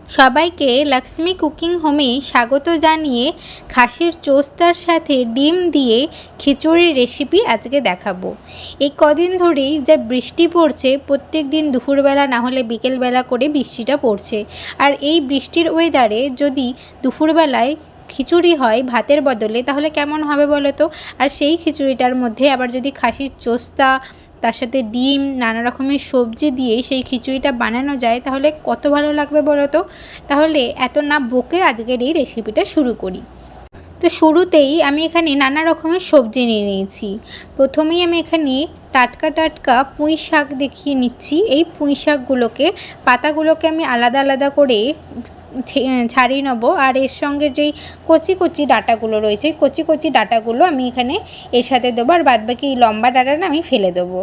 সবাইকে লক্ষ্মী কুকিং হোমে স্বাগত জানিয়ে খাসির চোস্তার সাথে ডিম দিয়ে খিচুড়ির রেসিপি আজকে দেখাবো। এই কদিন ধরেই যা বৃষ্টি পড়ছে, প্রত্যেক দিন দুপুরবেলা না হলে বিকেলবেলা করে বৃষ্টিটা পড়ছে। আর এই বৃষ্টির ওয়েদারে যদি দুপুরবেলায় খিচুড়ি হয় ভাতের বদলে, তাহলে কেমন হবে বলো তো। আর সেই খিচুড়িটার মধ্যে আবার যদি খাসির চোস্তা, তার সাথে ডিম, নানা রকমের সবজি দিয়ে সেই খিচুড়িটা বানানো যায়, তাহলে কত ভালো লাগবে বলো তো। তাহলে এত না বকে আজকের এই রেসিপিটা শুরু করি। তো শুরুতেই আমি এখানে নানা রকমের সবজি নিয়ে নিয়েছি। প্রথমেই আমি এখানে টাটকা টাটকা পুঁই শাক দেখিয়ে নিচ্ছি। এই পুঁই শাকগুলোকে, পাতাগুলোকে আমি আলাদা আলাদা করে ছাড়িয়ে নেব। আর এর সঙ্গে যেই কচি কচি ডাঁটাগুলো রয়েছে, কচি কচি ডাঁটাগুলো আমি এখানে এর সাথে দেবো, আর বাদবাকি এই লম্বা ডাঁটাটা আমি ফেলে দেবো।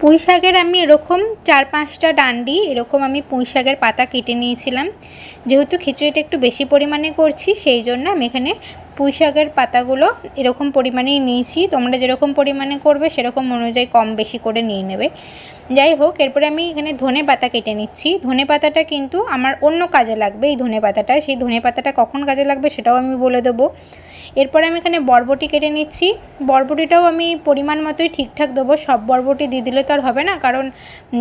পুঁই শাকের আমি এরকম 4-5টা ডান্ডি এরকম আমি পুঁই শাকের পাতা কেটে নিয়েছিলাম। যেহেতু খিচুড়িটা একটু বেশি পরিমাণে করছি, সেই জন্য আমি এখানে পুঁই শাকের পাতাগুলো এরকম পরিমাণেই নিয়েছি। তোমরা যেরকম পরিমাণে করবে সেরকম অনুযায়ী কম বেশি করে নিয়ে নেবে। যাই হোক, এরপরে আমি এখানে ধনে পাতা কেটে নিচ্ছি। ধনে পাতাটা কিন্তু আমার অন্য কাজে লাগবে। এই ধনে পাতাটা, সেই ধনে পাতাটা কখন কাজে লাগবে সেটাও আমি বলে দেবো। এরপরে আমি এখানে বরবটি কেটে নিচ্ছি। বরবটিটাও আমি পরিমাণ মতোই ঠিকঠাক দেবো। সব বরবটি দিয়ে দিলে তো আর হবে না, কারণ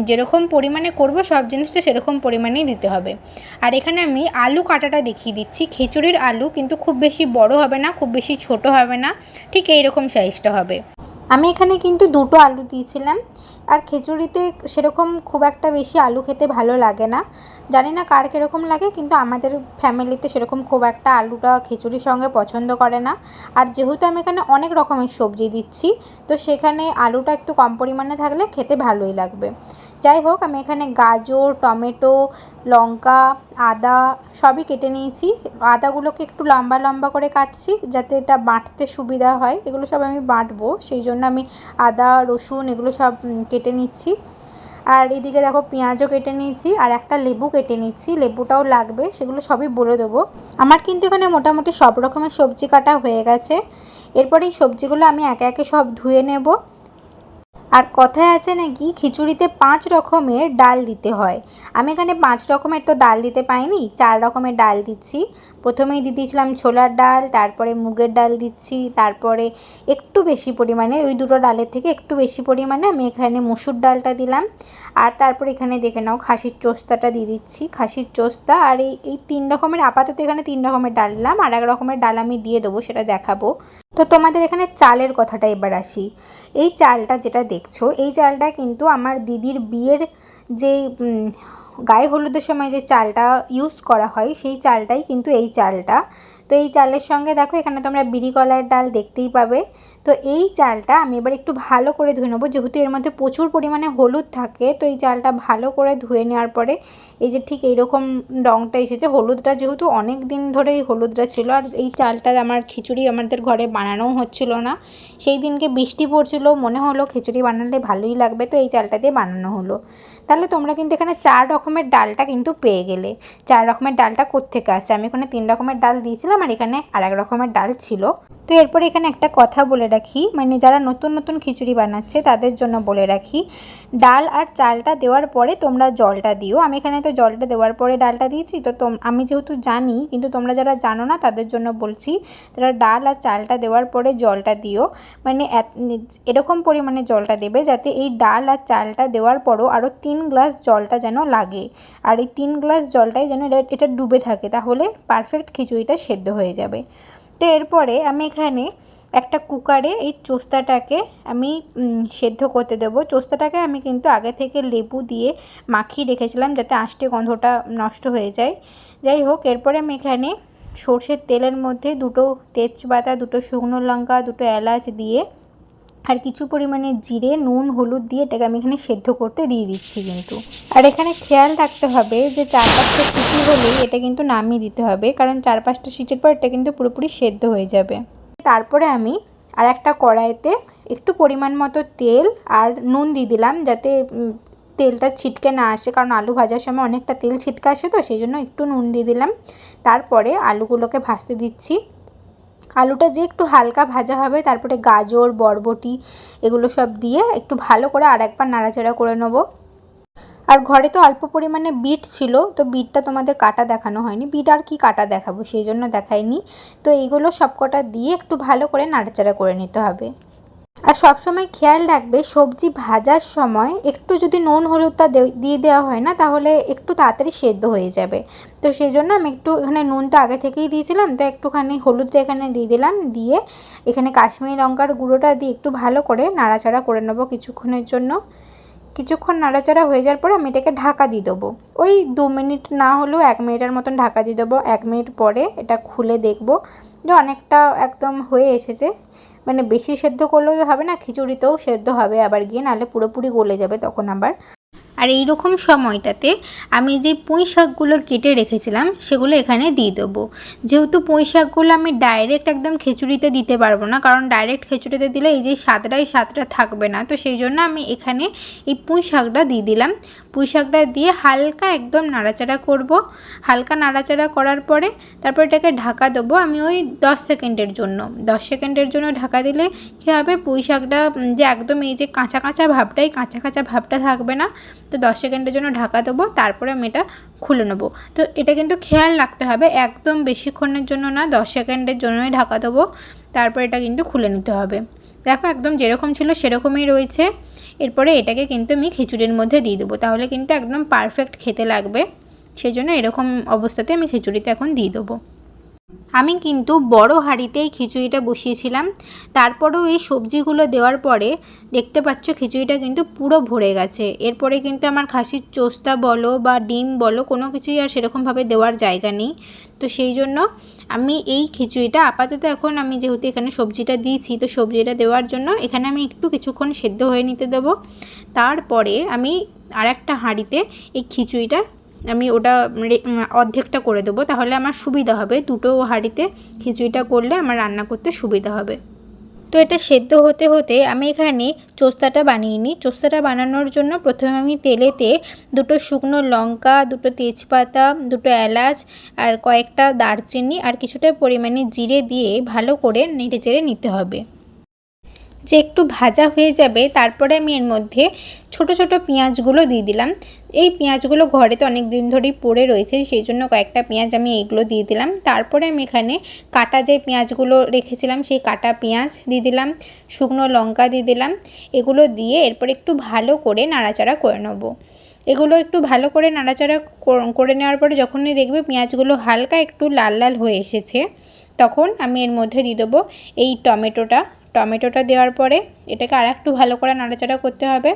যেরকম পরিমাণে করব সব জিনিসটা সেরকম পরিমাণেই দিতে হবে। আর এখানে আমি আলু কাটাটা দেখিয়ে দিচ্ছি। খিচুড়ির আলু কিন্তু খুব বেশি বড় হবে না, খুব বেশি ছোট হবে না, ঠিক এইরকম সাইজটা হবে। আমি এখানে কিন্তু 2টো আলু দিয়েছিলাম। আর খিচুড়িতে সেরকম খুব একটা বেশি আলু খেতে ভালো লাগে না। জানি না কার কীরকম লাগে, কিন্তু আমাদের ফ্যামিলিতে সেরকম খুব একটা আলুটা খিচুড়ির সঙ্গে পছন্দ করে না। আর যেহেতু আমি এখানে অনেক রকমের সবজি দিচ্ছি, তো সেখানে আলুটা একটু কম পরিমাণে থাকলে খেতে ভালোই লাগবে। যাই হোক, আমি এখানে গাজর, টমেটো, লঙ্কা, আদা সবই কেটে নিয়েছি। আদাগুলোকে একটু লম্বা লম্বা করে কাটছি, যাতে এটা বাটতে সুবিধা হয়। এগুলো সব আমি বাটবো, সেই জন্য আমি আদা, রসুন এগুলো সব কেটে নিচ্ছি। আর এদিকে দেখো পেঁয়াজও কেটে নিয়েছি, আর একটা লেবু কেটে নিচ্ছি। লেবুটাও লাগবে, সেগুলো সবই বলে দেবো। আমার কিন্তু এখানে মোটামুটি সব রকমের সবজি কাটা হয়ে গেছে। এরপরে এই সবজিগুলো আমি একে একে সব ধুয়ে নেব। আর কথায় আছে নাকি খিচুড়িতে 5 রকমের ডাল দিতে হয়। আমি এখানে 5 রকমের তো ডাল দিতে পাইনি, 4 রকমের ডাল দিচ্ছি। প্রথমেই দিয়ে দিয়েছিলাম ছোলার ডাল, তারপরে মুগের ডাল দিচ্ছি, তারপরে একটু বেশি পরিমাণে, ওই দুটো ডালের থেকে একটু বেশি পরিমাণে আমি এখানে মুসুর ডালটা দিলাম। আর তারপর এখানে দেখে নাও খাসির চোস্তাটা দিয়ে দিচ্ছি, খাসির চোস্তা। আর এই 3 রকমের, আপাতত এখানে 3 রকমের ডাল দিলাম, আর 1 রকমের ডাল আমি দিয়ে দেবো, সেটা দেখাবো। তো তোমাদের এখানে চালের কথাটা এবার আসি। এই চালটা যেটা দেখছো, এই চালটা কিন্তু আমার দিদির বিয়ের যে গায়ে হলুদের সময় যে চালটা ইউজ করা হয়, সেই চালটাই কিন্তু এই চালটা। তো এই চালের সঙ্গে দেখো এখানে তোমরা বিরি কলাইয়ের ডাল দেখতেই পাবে। তো এই চালটা আমি এবার একটু ভালো করে ধুয়ে নেবো, যেহেতু এর মধ্যে প্রচুর পরিমাণে হলুদ থাকে। তো এই চালটা ভালো করে ধুয়ে নেওয়ার পরে এই যে ঠিক এইরকম রঙটা এসেছে, হলুদটা যেহেতু অনেক দিন ধরে এই হলুদটা ছিল। আর এই চালটা আমার খিচুড়ি আমাদের ঘরে বানানোও হচ্ছিল না। সেই দিনকে বৃষ্টি পড়ছিল, মনে হলো খিচুড়ি বানালে ভালোই লাগবে, তো এই চালটা দিয়ে বানানো হলো। তাহলে তোমরা কিন্তু এখানে 4 রকমের ডালটা কিন্তু পেয়ে গেলে। 4 রকমের ডালটা কোত্থেকে আসছে? আমি এখানে 3 রকমের ডাল দিয়েছিলাম, আর এখানে আর 1 রকমের ডাল ছিল। তো এরপরে এখানে একটা কথা বলে রাখি, মানে যারা নতুন নতুন খিচুড়ি বানাচ্ছে তাদের জন্য বলে রাখি, ডাল আর চালটা দেওয়ার পরে তোমরা জলটা দিও। আমি এখানে তো জলটা দেওয়ার পরে ডালটা দিয়েছি। তো আমি যেহেতু জানি, কিন্তু তোমরা যারা জানো না তাদের জন্য বলছি, তারা ডাল আর চালটা দেওয়ার পরে জলটা দিও। মানে এরকম পরিমাণে জলটা দেবে যাতে এই ডাল আর চালটা দেওয়ার পরও আরও 3 গ্লাস জলটা যেন লাগে। আর এই 3 গ্লাস জলটাই যেন এটা ডুবে থাকে, তাহলে পারফেক্ট খিচুড়িটা সেদ্ধ হয়ে যাবে। তো এরপরে আমি এখানে একটা কুকারে এই চোস্তাটাকে আমি সেদ্ধ করতে দেবো। চোস্তাটাকে আমি কিন্তু আগে থেকে লেবু দিয়ে মাখিয়ে রেখেছিলাম, যাতে আষ্টে গন্ধটা নষ্ট হয়ে যায়। যাই হোক, এরপরে আমি এখানে সর্ষের তেলের মধ্যে 2টো তেজপাতা, 2টো শুকনো লঙ্কা, 2টো এলাচ দিয়ে, আর কিছু পরিমাণে জিরে, নুন, হলুদ দিয়ে এটাকে আমি এখানে সেদ্ধ করতে দিয়ে দিচ্ছি কিন্তু। আর এখানে খেয়াল রাখতে হবে যে 4-5টা সিটি হলেই এটা কিন্তু নামিয়ে দিতে হবে, কারণ 4-5টা সিটির পর এটা কিন্তু পুরোপুরি সেদ্ধ হয়ে যাবে। তারপরে আমি আর একটা কড়াইতে একটু পরিমাণ মতো তেল আর নুন দিয়ে দিলাম, যাতে তেলটা ছিটকে না আসে, কারণ আলু ভাজার সময় অনেকটা তেল ছিটকে আসে, তো সেই জন্য একটু নুন দিয়ে দিলাম। তারপরে আলুগুলোকে ভাজতে দিচ্ছি। আলুটা যে একটু হালকা ভাজা হবে, তারপরে গাজর, বরবটি এগুলো সব দিয়ে একটু ভালো করে আর একবার নাড়াচাড়া করে নেব। আর ঘরে তো অল্প পরিমাণে বিট ছিল, তো বিটটা তোমাদের কাটা দেখানো হয়নি, বিট আর কি কাটা দেখাবো, সেই জন্য দেখাইনি। তো এইগুলো সবকটা দিয়ে একটু ভালো করে নাড়াচাড়া করে নিতে হবে। আর সবসময় খেয়াল রাখবে সবজি ভাজার সময় একটু যদি নুন হলুদটা দিয়ে দেওয়া হয় না, তাহলে একটু তাড়াতাড়ি সেদ্ধ হয়ে যাবে। তো সেই জন্য আমি একটু এখানে নুনটা আগে থেকেই দিয়েছিলাম, তো একটুখানি হলুদটা এখানে দিয়ে দিলাম, দিয়ে এখানে কাশ্মীরি লঙ্কার গুঁড়োটা দিয়ে একটু ভালো করে নাড়াচাড়া করে নেবো কিছুক্ষণের জন্য। কিছুক্ষণ নাড়াচাড়া হয়ে যাওয়ার পর আমি এটাকে ঢাকা দিয়ে দেবো, ওই 2 মিনিট না হলেও 1 মিনিটের মতন ঢাকা দিয়ে দেবো। 1 মিনিট পরে এটা খুলে দেখবো যে অনেকটা একদম হয়ে এসেছে। মানে বেশি সেদ্ধ করলেও তো হবে না, খিচুড়িতেও সেদ্ধ হবে আবার গিয়ে, নাহলে পুরোপুরি গলে যাবে তখন আবার। আর এই রকম সময়টাতে আমি যে পুঁই শাকগুলো কেটে রেখেছিলাম সেগুলো এখানে দিয়ে দেবো। যেহেতু পুঁই শাকগুলো আমি ডাইরেক্ট একদম খিচুড়িতে দিতে পারবো না, কারণ ডাইরেক্ট খিচুড়িতে দিলে এই যে স্বাদটা থাকবে না, তো সেই জন্য আমি এখানে এই পুঁই শাকটা দিয়ে দিলাম। পুঁই শাকটা দিয়ে হালকা একদম নাড়াচাড়া করব। হালকা নাড়াচাড়া করার পরে তারপর এটাকে ঢাকা দেবো আমি ওই 10 সেকেন্ডের জন্য। 10 সেকেন্ডের জন্য ঢাকা দিলে কী হবে, পুঁই শাকটা যে একদম এই যে কাঁচা কাঁচা ভাবটা থাকবে না। তো 10 সেকেন্ডের জন্য ঢাকা দেবো, তারপরে আমি এটা খুলে নেবো। তো এটা কিন্তু খেয়াল রাখতে হবে, একদম বেশিক্ষণের জন্য না, 10 সেকেন্ডের জন্যই ঢাকা দেবো, তারপর এটা কিন্তু খুলে নিতে হবে। দেখো একদম যেরকম ছিল সেরকমই রয়েছে। এরপরে এটাকে কিন্তু আমি খিচুড়ির মধ্যে দিয়ে দেবো, তাহলে কিন্তু একদম পারফেক্ট খেতে লাগবে। সেই জন্য এরকম অবস্থাতে আমি খিচুড়িতে এখন দিয়ে দেবো। আমি কিন্তু বড় হাঁড়িতে এই খিচুড়িটা বসিয়েছিলাম, তারপরেও এই সবজিগুলো দেওয়ার পরে দেখতে পাচ্ছ খিচুড়িটা কিন্তু পুরো ভরে গেছে। এরপরে কিন্তু আমার খাসির চোস্তা বলো বা ডিম বলো কোনো কিছুই আর সেরকমভাবে দেওয়ার জায়গা নেই। তো সেই জন্য আমি এই খিচুড়িটা আপাতত এখন আমি যেহেতু এখানে সবজিটা দিয়েছি, তো সবজিটা দেওয়ার জন্য এখানে আমি একটু কিছুক্ষণ সেদ্ধ হয়ে নিতে দেবো। তারপরে আমি আরেকটা হাঁড়িতে এই খিচুড়িটা আমি ওটা অর্ধেকটা করে দেবো, তাহলে আমার সুবিধা হবে। দুটো হাঁড়িতে খিচুড়িটা করলে আমার রান্না করতে সুবিধা হবে। তো এটা সেদ্ধ হতে হতে আমি এখানে চোস্তাটা বানিয়ে নিই। চোস্তাটা বানানোর জন্য প্রথমে আমি তেলেতে 2টো শুকনো লঙ্কা, 2টো তেজপাতা, 2টো এলাচ আর কয়েকটা দারচিনি আর কিছুটা পরিমাণে জিরে দিয়ে ভালো করে নেড়েচেড়ে নিতে হবে। যে একটু ভাজা হয়ে যাবে তারপরে আমি এর মধ্যে ছোট ছোট পেঁয়াজগুলো দিয়ে দিলাম। এই পেঁয়াজগুলো ঘরেতে অনেক দিন ধরেই পড়ে রয়েছে, সেই জন্য কয়েকটা পেঁয়াজ আমি এইগুলো দিয়ে দিলাম। তারপরে আমি এখানে কাটা যে পেঁয়াজগুলো রেখেছিলাম সেই কাটা পেঁয়াজ দিয়ে দিলাম, শুকনো লঙ্কা দিয়ে দিলাম। এগুলো দিয়ে এরপর একটু ভালো করে নাড়াচাড়া করে নেবো। এগুলো একটু ভালো করে নাড়াচাড়া করে নেওয়ার পরে যখনই দেখবে পেঁয়াজগুলো হালকা একটু লাল লাল হয়ে এসেছে, তখন আমি এর মধ্যে দিয়ে দেবো এই টমেটোটা দেওয়ার পরে এটাকে আর একটু ভালো করে নাড়াচাড়া করতে হবে।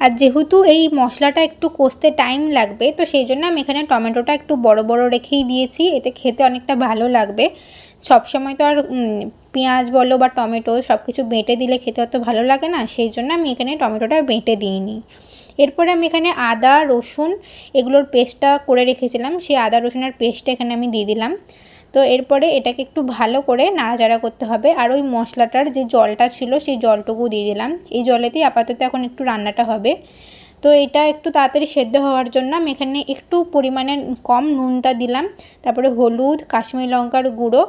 আর যেহেতু এই মশলাটা একটু কষতে টাইম লাগবে, তো সেই জন্য আমি এখানে টমেটোটা একটু বড় বড় রেখেই দিয়েছি, এতে খেতে অনেকটা ভালো লাগবে। সবসময় তো আর পেঁয়াজ বলো বা টমেটো সব কিছু বেটে দিলে খেতে অত ভালো লাগে না, সেই জন্য আমি এখানে টমেটোটা বেটে দিইনি। এরপরে আমি এখানে আদা রসুন এগুলোর পেস্টটা করে রেখেছিলাম, সেই আদা রসুনের পেস্টটা এখানে আমি দিয়ে দিলাম। তো এরপরে এটাকে একটু ভালো করে নাড়াচাড়া করতে হবে। আর ওই মশলাটার যে জলটা ছিল সেই জলটুকু দিয়ে দিলাম। এই জলেতেই আপাতত এখন একটু রান্নাটা হবে। তো এটা একটু তাড়াতাড়ি সেদ্ধ হওয়ার জন্য আমি এখানে একটু পরিমাণে কম নুনটা দিলাম, তারপরে হলুদ, কাশ্মীরি লঙ্কার গুঁড়ো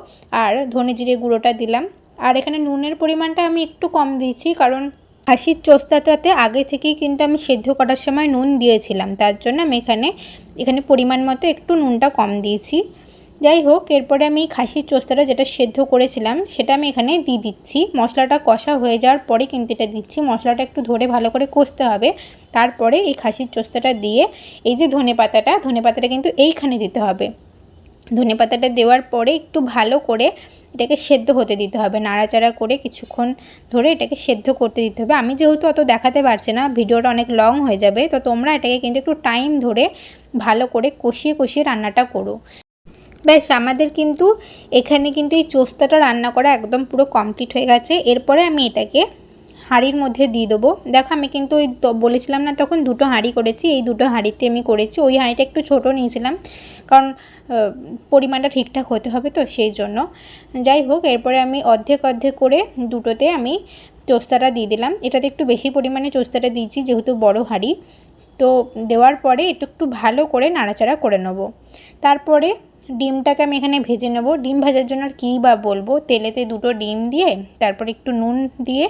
আর ধনে জিরে গুঁড়োটা দিলাম। আর এখানে নুনের পরিমাণটা আমি একটু কম দিয়েছি, কারণ খাসির চোস্তাটাতে আগে থেকেই কিন্তু আমি সেদ্ধ করার সময় নুন দিয়েছিলাম, তার জন্য আমি এখানে পরিমাণ মতো একটু নুনটা কম দিয়েছি। যাই হোক, এরপরে আমি খাসির চোস্তাটা যেটা সেদ্ধ করেছিলাম সেটা আমি এখানে দিয়ে দিচ্ছি। মশলাটা কষা হয়ে যাওয়ার পরে কিন্তু এটা দিচ্ছি, মশলাটা একটু ধরে ভালো করে কষতে হবে। তারপরে এই খাসির চোস্তাটা দিয়ে এই যে ধনেপাতাটা কিন্তু এইখানে দিতে হবে। ধনেপাতাটা দেওয়ার পরে একটু ভালো করে এটাকে সেদ্ধ হতে দিতে হবে, নাড়াচাড়া করে কিছুক্ষণ ধরে এটাকে সেদ্ধ করতে দিতে হবে। আমি যেহেতু অত দেখাতে পারছি না, ভিডিওটা অনেক লং হয়ে যাবে, তো তোমরা এটাকে কিন্তু একটু টাইম ধরে ভালো করে কষিয়ে রান্নাটা করো। ব্যাস, আমাদের কিন্তু এখানে কিন্তু এই চোস্তাটা রান্না করা একদম পুরো কমপ্লিট হয়ে গেছে। এরপরে আমি এটাকে হাঁড়ির মধ্যে দিয়ে দেবো। দেখো আমি কিন্তু ওই বলেছিলাম না তখন 2টো হাঁড়ি করেছি, এই 2টো হাঁড়িতে আমি করেছি। ওই হাঁড়িটা একটু ছোটো নিয়েছিলাম, কারণ পরিমাণটা ঠিকঠাক হতে হবে, তো সেই জন্য। যাই হোক, এরপরে আমি অর্ধেক করে দুটোতে আমি চোস্তাটা দিয়ে দিলাম। এটাতে একটু বেশি পরিমাণে চোস্তাটা দিয়েছি যেহেতু বড় হাঁড়ি। তো দেওয়ার পরে একটু ভালো করে নাড়াচাড়া করে নেব। তারপরে ডিমটাকে আমি এখানে ভেজে নেব। ডিম ভাজার জন্য আর কী বা বলবো, তেলেতে 2টো ডিম দিয়ে তারপর একটু নুন দিয়ে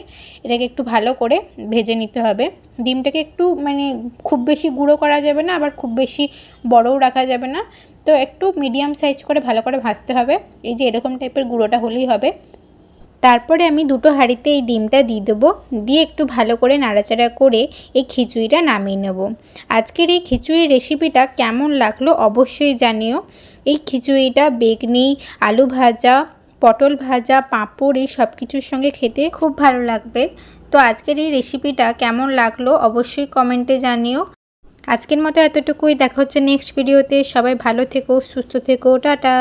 এটাকে একটু ভালো করে ভেজে নিতে হবে। ডিমটাকে একটু খুব বেশি গুঁড়ো করা যাবে না, আবার খুব বেশি বড়ও রাখা যাবে না, তো একটু মিডিয়াম সাইজ করে ভালো করে ভাজতে হবে। এই যে এরকম টাইপের গুঁড়োটা হলেই হবে। তারপরে আমি 2টো হাঁড়িতে এই ডিমটা দিয়ে দেবো, দিয়ে একটু ভালো করে নাড়াচাড়া করে এই খিচুড়িটা নামিয়ে নেব। আজকের এই খিচুড়ির রেসিপিটা কেমন লাগলো অবশ্যই জানিও। এই খিচুড়িটা বেগনি, আলু ভাজা, পটল ভাজা, পাঁপড় এই সব কিছুর সঙ্গে খেতে খুব ভালো লাগবে। তো আজকের এই রেসিপিটা কেমন লাগলো অবশ্যই কমেন্টে জানিও। আজকের মতো এতটুকুই, দেখা হচ্ছে নেক্সট ভিডিওতে। সবাই ভালো থেকো, সুস্থ থেকো, টাটা।